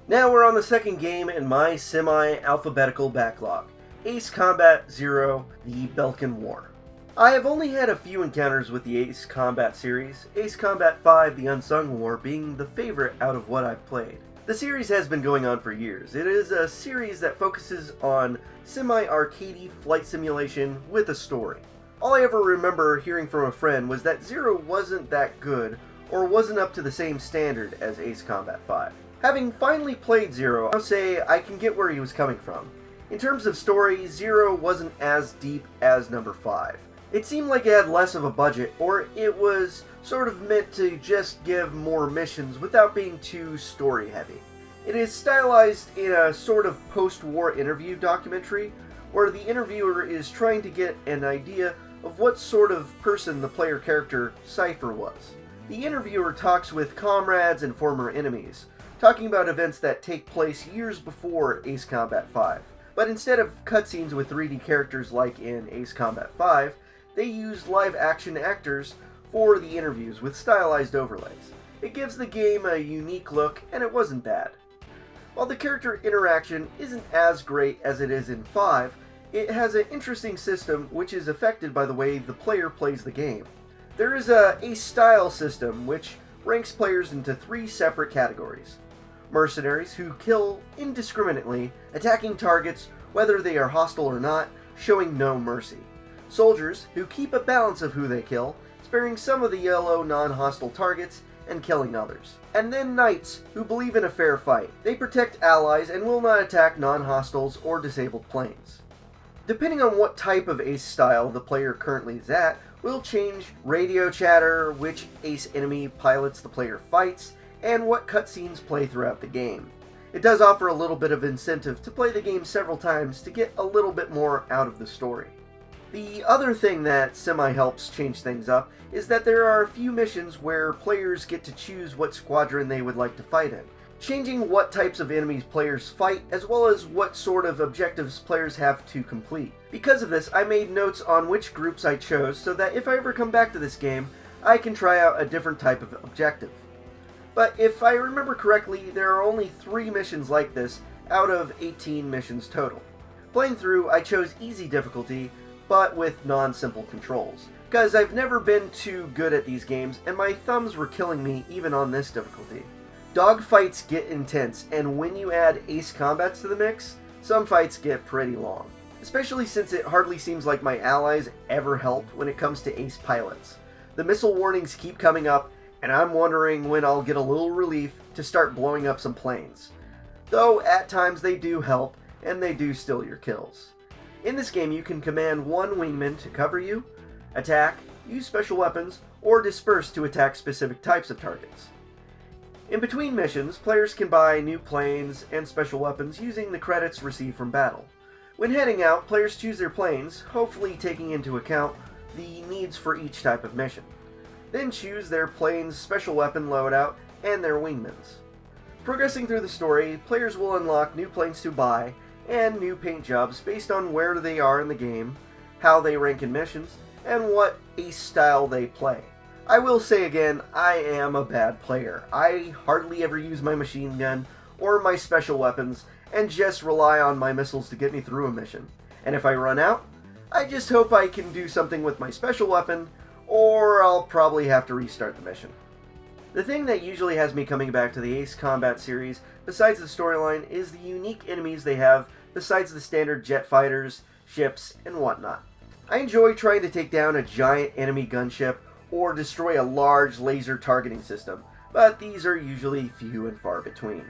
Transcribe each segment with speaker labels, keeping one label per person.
Speaker 1: Now we're on the second game in my semi-alphabetical backlog, Ace Combat 0, the Belkan War. I have only had a few encounters with the Ace Combat series, Ace Combat 5, the Unsung War being the favorite out of what I've played. The series has been going on for years. It is a series that focuses on semi-arcadey flight simulation with a story. All I ever remember hearing from a friend was that Zero wasn't that good, or wasn't up to the same standard as Ace Combat 5. Having finally played Zero, I'll say I can get where he was coming from. In terms of story, Zero wasn't as deep as number 5. It seemed like it had less of a budget, or it was sort of meant to just give more missions without being too story heavy. It is stylized in a sort of post-war interview documentary, where the interviewer is trying to get an idea of what sort of person the player character Cypher was. The interviewer talks with comrades and former enemies, talking about events that take place years before Ace Combat 5. But instead of cutscenes with 3D characters like in Ace Combat 5, they used live-action actors for the interviews with stylized overlays. It gives the game a unique look, and it wasn't bad. While the character interaction isn't as great as it is in 5, it has an interesting system which is affected by the way the player plays the game. There is a Ace-style system which ranks players into 3 separate categories. Mercenaries who kill indiscriminately, attacking targets whether they are hostile or not, showing no mercy. Soldiers who keep a balance of who they kill, sparing some of the yellow non-hostile targets and killing others. And then knights who believe in a fair fight. They protect allies and will not attack non-hostiles or disabled planes. Depending on what type of Ace style the player currently is at, will change radio chatter, which Ace enemy pilots the player fights, and what cutscenes play throughout the game. It does offer a little bit of incentive to play the game several times to get a little bit more out of the story. The other thing that Semi helps change things up is that there are a few missions where players get to choose what squadron they would like to fight in, changing what types of enemies players fight as well as what sort of objectives players have to complete. Because of this, I made notes on which groups I chose so that if I ever come back to this game, I can try out a different type of objective. But if I remember correctly, there are only 3 missions like this out of 18 missions total. Playing through, I chose easy difficulty, but with non-simple controls, because I've never been too good at these games and my thumbs were killing me even on this difficulty. Dogfights get intense, and when you add Ace Combats to the mix, some fights get pretty long. Especially since it hardly seems like my allies ever help when it comes to Ace pilots. The missile warnings keep coming up, and I'm wondering when I'll get a little relief to start blowing up some planes. Though at times they do help, and they do steal your kills. In this game you can command one wingman to cover you, attack, use special weapons, or disperse to attack specific types of targets. In between missions, players can buy new planes and special weapons using the credits received from battle. When heading out, players choose their planes, hopefully taking into account the needs for each type of mission. Then choose their plane's special weapon loadout and their wingmans. Progressing through the story, players will unlock new planes to buy and new paint jobs based on where they are in the game, how they rank in missions, and what Ace style they play. I will say again, I am a bad player. I hardly ever use my machine gun or my special weapons and just rely on my missiles to get me through a mission. And if I run out, I just hope I can do something with my special weapon, or I'll probably have to restart the mission. The thing that usually has me coming back to the Ace Combat series, besides the storyline, is the unique enemies they have besides the standard jet fighters, ships, and whatnot. I enjoy trying to take down a giant enemy gunship or destroy a large laser targeting system, but these are usually few and far between.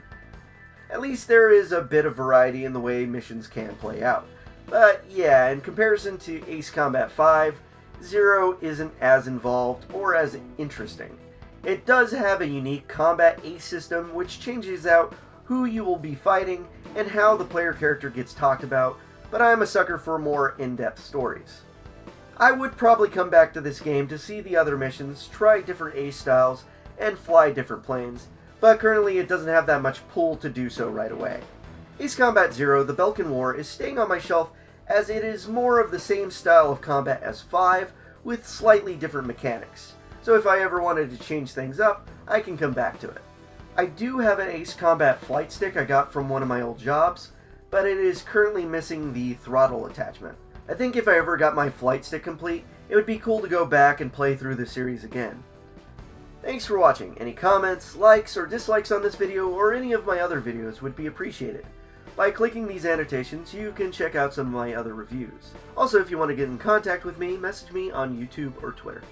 Speaker 1: At least there is a bit of variety in the way missions can play out. But yeah, in comparison to Ace Combat 5, Zero isn't as involved or as interesting. It does have a unique combat ace system which changes out who you will be fighting and how the player character gets talked about, but I'm a sucker for more in-depth stories. I would probably come back to this game to see the other missions, try different Ace styles, and fly different planes, but currently it doesn't have that much pull to do so right away. Ace Combat 0, the Belkan War, is staying on my shelf as it is more of the same style of combat as 5, with slightly different mechanics. So if I ever wanted to change things up, I can come back to it. I do have an Ace Combat flight stick I got from one of my old jobs, but it is currently missing the throttle attachment. I think if I ever got my flight stick complete, it would be cool to go back and play through the series again. Thanks for watching. Any comments, likes, or dislikes on this video or any of my other videos would be appreciated. By clicking these annotations, you can check out some of my other reviews. Also, if you want to get in contact with me, message me on YouTube or Twitter.